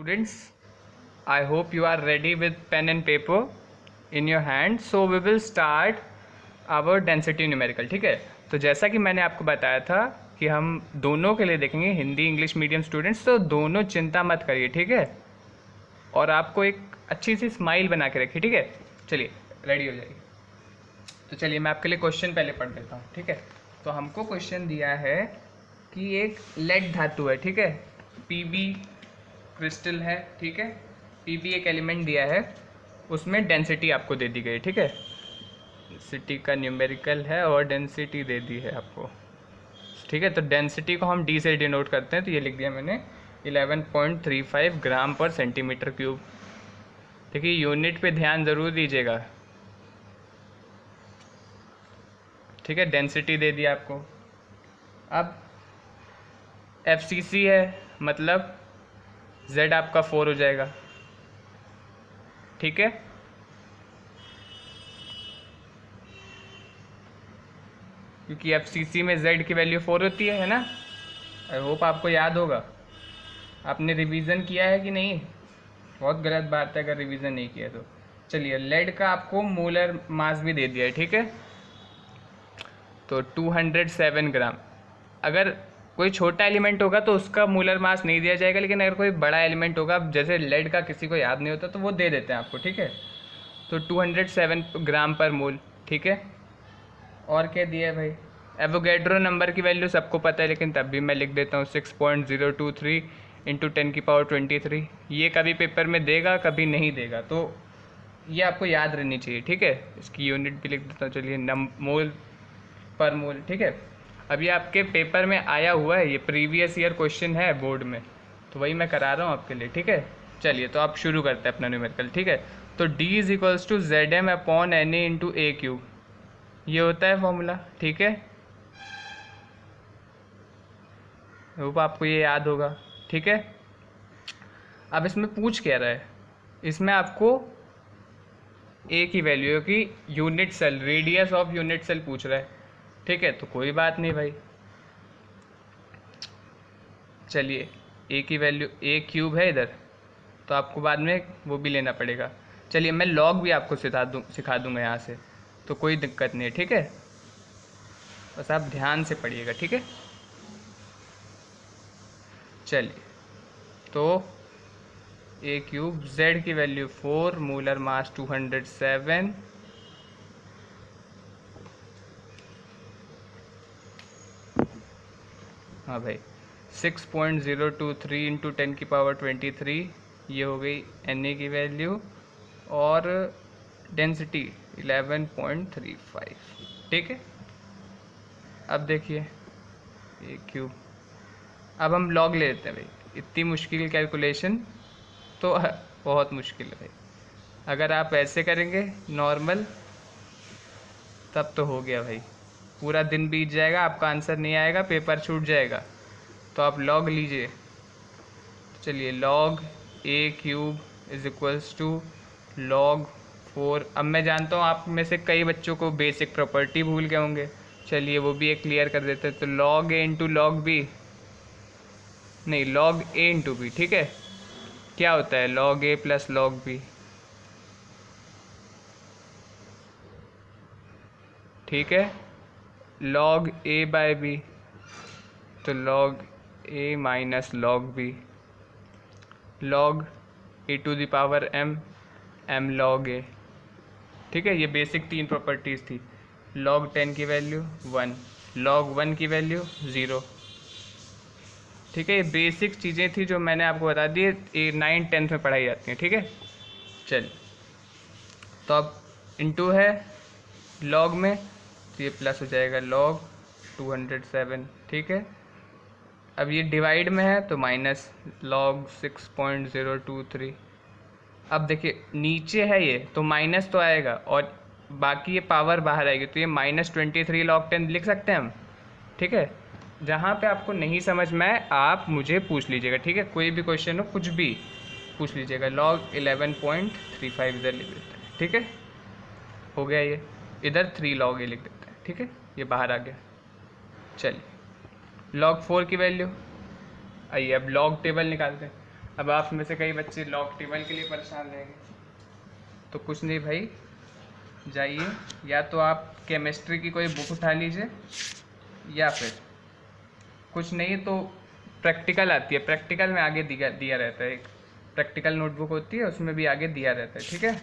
Students, I hope you are ready with pen and paper in your hand. So we will start our density numerical. ठीक है, तो जैसा कि मैंने आपको बताया था कि हम दोनों के लिए देखेंगे, हिंदी इंग्लिश मीडियम स्टूडेंट्स, तो दोनों चिंता मत करिए, ठीक है। और आपको एक अच्छी सी स्माइल बना के रखिए, ठीक है। चलिए रेडी हो जाइए। तो चलिए मैं आपके लिए क्वेश्चन पहले पढ़ देता हूँ, ठीक है। तो हमको क्वेश्चन दिया है कि एक लेड धातु है, ठीक है, पीबी क्रिस्टल है, ठीक है, पीबी एक एलिमेंट दिया है, उसमें डेंसिटी आपको दे दी गई, ठीक है। डेंसिटी का न्यूमेरिकल है और डेंसिटी दे दी है आपको, ठीक है। तो डेंसिटी को हम डी से डिनोट करते हैं, तो ये लिख दिया मैंने 11.35 ग्राम पर सेंटीमीटर क्यूब। देखिए यूनिट पे ध्यान ज़रूर दीजिएगा, ठीक है। डेंसिटी दे दिया आपको। अब FCC है, मतलब Z आपका 4 हो जाएगा, ठीक है। क्योंकि FCC में Z की वैल्यू 4 होती है ना। आई होप आपको याद होगा। आपने रिवीजन किया है कि नहीं? बहुत गलत बात है अगर रिवीजन नहीं किया तो। चलिए लेड का आपको मोलर मास भी दे दिया है, ठीक है। तो 207 ग्राम। अगर कोई छोटा एलिमेंट होगा तो उसका मोलर मास नहीं दिया जाएगा, लेकिन अगर कोई बड़ा एलिमेंट होगा, जैसे लेड का किसी को याद नहीं होता, तो वो दे देते हैं आपको, ठीक है। तो 207 ग्राम पर मोल, ठीक है। और क्या दिया है भाई? एवोगैड्रो नंबर की वैल्यू सबको पता है, लेकिन तब भी मैं लिख देता हूँ 6.023 इंटू 10⁻23। ये कभी पेपर में देगा, कभी नहीं देगा, तो ये आपको याद रहनी चाहिए, ठीक है। इसकी यूनिट भी लिख देता हूँ, चलिए मोल पर मोल, ठीक है। अब ये आपके पेपर में आया हुआ है, ये प्रीवियस ईयर क्वेश्चन है बोर्ड में, तो वही मैं करा रहा हूँ आपके लिए, ठीक है। चलिए तो आप शुरू करते हैं अपना न्यूमेरिकल, ठीक है। तो D = ZM/NA × A³, ये होता है फॉर्मूला, ठीक है। होप आपको ये याद होगा, ठीक है। अब इसमें पूछ क्या रहा है? इसमें आपको ए की वैल्यू की unit cell, radius of unit cell पूछ रहा है, ठीक है। तो कोई बात नहीं भाई, चलिए ए की वैल्यू A³ है इधर, तो आपको बाद में वो भी लेना पड़ेगा। चलिए मैं लॉग भी आपको सिखा दूंगा यहाँ से, तो कोई दिक्कत नहीं है, ठीक है। बस आप ध्यान से पढ़िएगा, ठीक है। चलिए तो A³ Z की वैल्यू 4, मोलर मास 207, हाँ भाई 6.023 इंटू 10⁻23, ये हो गई Na की वैल्यू, और डेंसिटी 11.35, ठीक है। अब देखिए A³, अब हम लॉग ले लेते हैं भाई। इतनी मुश्किल कैलकुलेशन तो बहुत मुश्किल है भाई। अगर आप ऐसे करेंगे नॉर्मल, तब तो हो गया भाई, पूरा दिन बीत जाएगा, आपका आंसर नहीं आएगा, पेपर छूट जाएगा। तो आप लॉग लीजिए। चलिए log A³ = log 4। अब मैं जानता हूँ आप में से कई बच्चों को बेसिक प्रॉपर्टी भूल गए होंगे, चलिए वो भी एक क्लियर कर देते हैं। तो log A × log B, नहीं log A × B, ठीक है। क्या होता है log A + log B, ठीक है। log A/B, तो log A - log B, log A⁴ m log A, ठीक है। ये बेसिक 3 प्रॉपर्टीज़ थी। log 10 की वैल्यू 1, log 1 की वैल्यू 0, ठीक है। ये बेसिक चीज़ें थी जो मैंने आपको बता दी, ये 9th 10th में पढ़ाई जाती हैं, ठीक है। चल तो अब इंटू है log में, तो ये प्लस हो जाएगा log 207, ठीक है। अब ये डिवाइड में है तो माइनस log 6.023। अब देखिए नीचे है ये, तो माइनस तो आएगा, और बाकी ये पावर बाहर आएगी, तो ये -23 log 10 लिख सकते हैं हम, ठीक है। जहाँ पे आपको नहीं समझ में आए आप मुझे पूछ लीजिएगा, ठीक है। कोई भी क्वेश्चन हो, कुछ भी पूछ लीजिएगा। log 11.35 इधर लिख देते हैं, ठीक है। हो गया ये, इधर 3 log A लिख देते हैं, ठीक है। ये बाहर आ गया। चलिए log 4 की वैल्यू, आइए अब लॉग टेबल निकालते हैं। अब आप में से कई बच्चे लॉग टेबल के लिए परेशान रहेंगे, तो कुछ नहीं भाई, जाइए या तो आप केमिस्ट्री की कोई बुक उठा लीजिए, या फिर कुछ नहीं तो प्रैक्टिकल आती है, प्रैक्टिकल में आगे दिया दिया रहता है, एक प्रैक्टिकल नोटबुक होती है उसमें भी आगे दिया रहता है, ठीक है।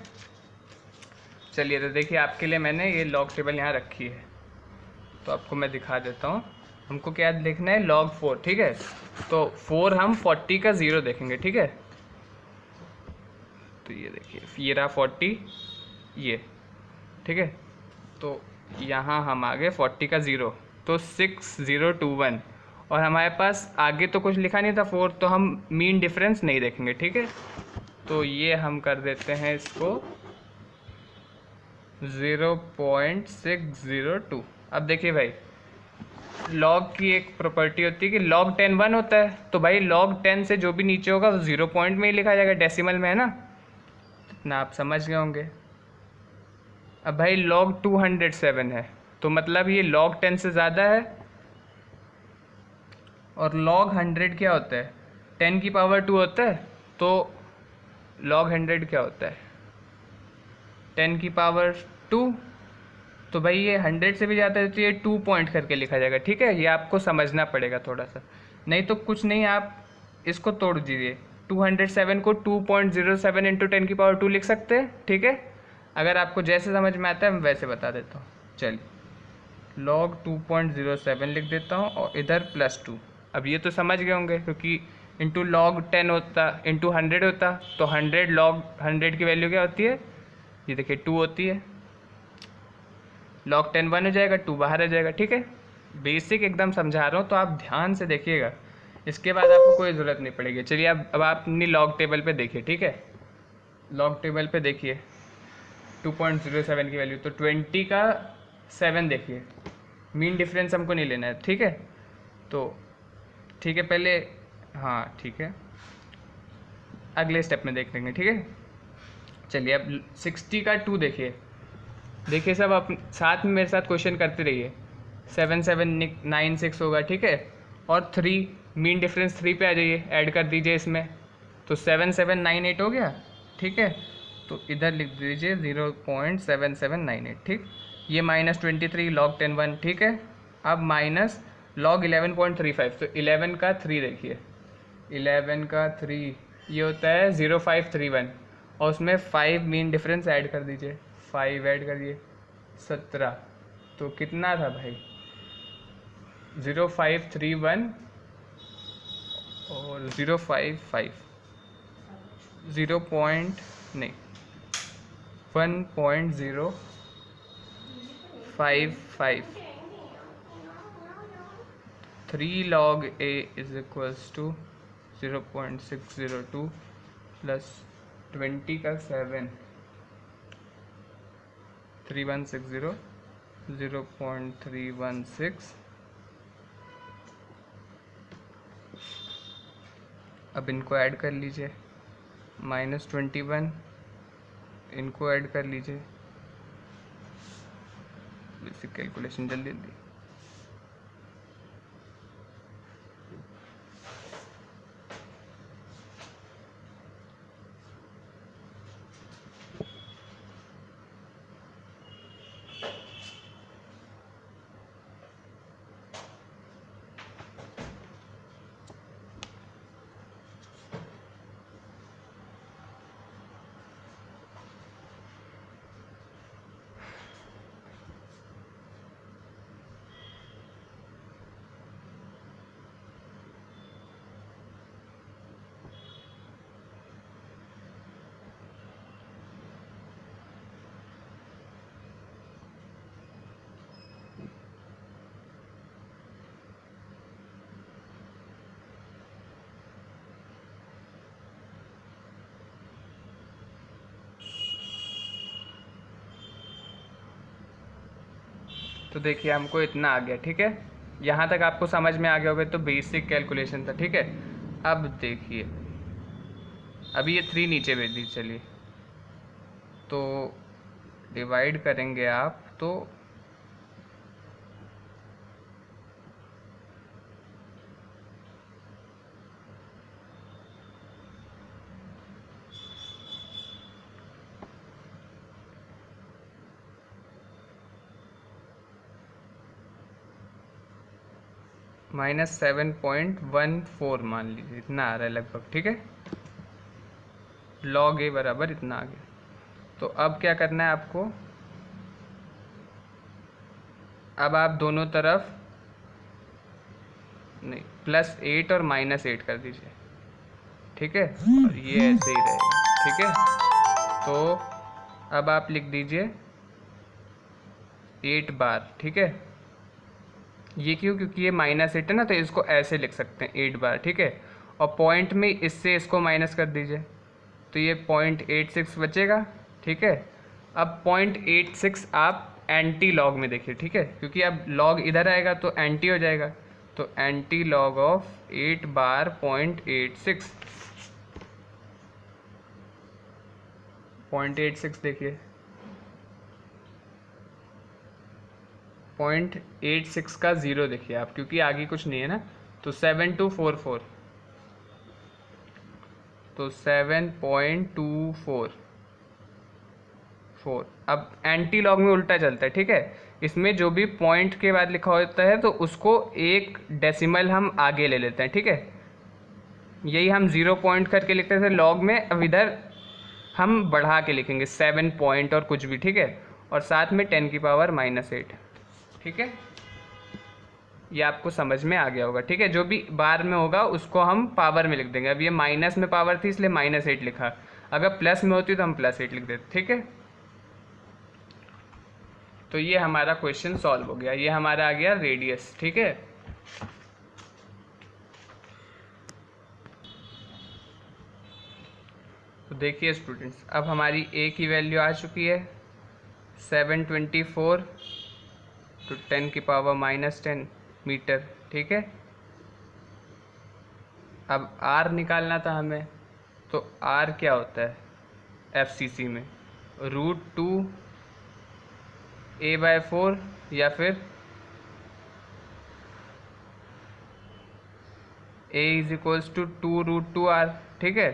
चलिए तो देखिए आपके लिए मैंने ये लॉग टेबल यहाँ रखी है, तो आपको मैं दिखा देता हूँ। हमको क्या देखना है, log 4, ठीक है। तो 4 हम 40 का 0 देखेंगे, ठीक है। तो ये देखिए ये रहा 40, ये ठीक है। तो यहाँ हम आगे 40 का 0, तो 6021, और हमारे पास आगे तो कुछ लिखा नहीं था 4, तो हम मीन डिफरेंस नहीं देखेंगे, ठीक है। तो ये हम कर देते हैं इसको 0.602। अब देखिए भाई, लॉग की एक प्रॉपर्टी होती है कि log 10 1 होता है, तो भाई log 10 से जो भी नीचे होगा वो 0 पॉइंट में ही लिखा जाएगा, डेसिमल में, है ना। इतना आप समझ गए होंगे। अब भाई log 207 है, तो मतलब ये log 10 से ज़्यादा है। और log 100 क्या होता है, 10 की पावर 2 होता है, तो log 100 क्या होता है, 10 की पावर 2। तो भाई ये 100 से भी ज़्यादा है, तो ये 2 पॉइंट करके लिखा जाएगा, ठीक है। ये आपको समझना पड़ेगा थोड़ा सा, नहीं तो कुछ नहीं, आप इसको तोड़ दीजिए। 207 को 2.07 इंटू 10 की पावर 2 लिख सकते हैं, ठीक है। अगर आपको जैसे समझ में आता है मैं वैसे बता देता हूँ। चलिए log 2.07 लिख देता हूँ और इधर +2। अब ये तो समझ गए होंगे, क्योंकि इंटू log 10 होता, इंटू 100 होता, तो 100 log 100 की वैल्यू क्या होती है, ये देखिए 2 होती है। log 10 1 हो जाएगा, 2 बाहर आ जाएगा, ठीक है। बेसिक एकदम समझा रहा हूँ, तो आप ध्यान से देखिएगा, इसके बाद आपको कोई ज़रूरत नहीं पड़ेगी। चलिए अब आप अपनी लॉग टेबल पे देखिए, ठीक है। लॉग टेबल पे देखिए 2.07 की वैल्यू, तो 20 का 7 देखिए, मीन डिफरेंस हमको नहीं लेना है, ठीक है। तो ठीक है, पहले, हाँ ठीक है, अगले स्टेप में देख लेंगे, ठीक है। चलिए अब 60 का 2 देखिए, देखिए सब आप साथ में मेरे साथ क्वेश्चन करते रहिए। 7796 होगा, ठीक है। और 3, मीन डिफरेंस 3 पे आ जाइए, ऐड कर दीजिए इसमें, तो 7798 हो गया, ठीक है। तो इधर लिख दीजिए 0.7798, ठीक। ये -23 log 10 1, ठीक है। अब माइनस log 11.35, तो 11 का 3 देखिए, 11 का 3 ये होता है 0531, और उसमें 5 मीन डिफरेंस ऐड कर दीजिए, 5 ऐड करिए, 17। तो कितना था भाई, 0531 और 055, 0 पॉइंट नहीं 1.055। 3 log a is equals to 0.602 plus 20 का 7, 3160, 0.316। अब इनको ऐड कर लीजिए, -21, इनको ऐड कर लीजिए, बेसिक कैलकुलेशन जल्दी जल्दी। तो देखिए हमको इतना आ गया, ठीक है। यहाँ तक आपको समझ में आ गया होगा, तो बेसिक कैलकुलेशन था, ठीक है। अब देखिए, अभी ये 3 नीचे भेज दी, चलिए तो डिवाइड करेंगे आप, तो -7.14 मान लीजिए, इतना आ रहा है लगभग, ठीक है। log a बराबर इतना आ गया। तो अब क्या करना है आपको, अब आप दोनों तरफ नहीं +8 और -8 कर दीजिए, ठीक है, और ये ऐसे ही रहेगा, ठीक है। तो अब आप लिख दीजिए 8 बार, ठीक है। ये क्यों, क्योंकि ये -8 है ना, तो इसको ऐसे लिख सकते हैं 8 बार, ठीक है। और पॉइंट में इससे इसको माइनस कर दीजिए, तो ये 0.86 बचेगा, ठीक है। अब 0.86 आप एंटी लॉग में देखिए, ठीक है, क्योंकि अब लॉग इधर आएगा तो एंटी हो जाएगा, तो एंटी लॉग ऑफ 8 बार 0.86, 0.86 देखिए, 0.86 का 0 देखिए आप, क्योंकि आगे कुछ नहीं है ना, तो 7244, तो 7.244। अब एंटी लॉग में उल्टा चलता है, ठीक है। इसमें जो भी पॉइंट के बाद लिखा होता है तो उसको एक डेसिमल हम आगे ले लेते हैं, ठीक है। यही हम 0 पॉइंट करके लिखते थे लॉग में, अब इधर हम बढ़ा के लिखेंगे 7 पॉइंट और कुछ भी, ठीक है, और साथ में 10 की पावर -8, ठीक है। ये आपको समझ में आ गया होगा, ठीक है। जो भी बार में होगा उसको हम पावर में लिख देंगे। अब ये माइनस में पावर थी इसलिए -8 लिखा, अगर प्लस में होती तो हम +8 लिख देते, ठीक है। तो ये हमारा क्वेश्चन सॉल्व हो गया, ये हमारा आ गया रेडियस, ठीक है। तो देखिए स्टूडेंट्स, अब हमारी a की वैल्यू आ चुकी है 724 तो 10 की पावर -10 मीटर, ठीक है। अब r निकालना था हमें, तो r क्या होता है FCC में, √2 a/4 या फिर a = 2√2r, ठीक है।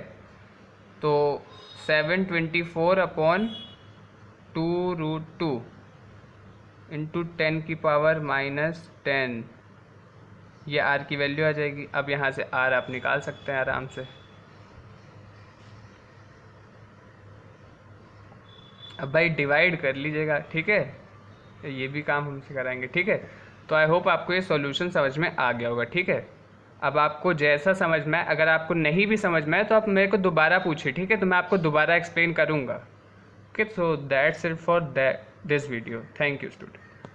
तो 724/2√2 इंटू 10 की पावर -10, ये r की वैल्यू आ जाएगी। अब यहाँ से r आप निकाल सकते हैं आराम से। अब भाई डिवाइड कर लीजिएगा, ठीक है, ये भी काम हमसे कराएंगे, ठीक है। तो आई होप आपको ये सॉल्यूशन समझ में आ गया होगा, ठीक है। अब आपको जैसा समझ में आए, अगर आपको नहीं भी समझ में आए तो आप मेरे को दोबारा पूछिए, ठीक है, तो मैं आपको दोबारा एक्सप्लेन करूँगा। Okay, so that's it for this video. Thank you student.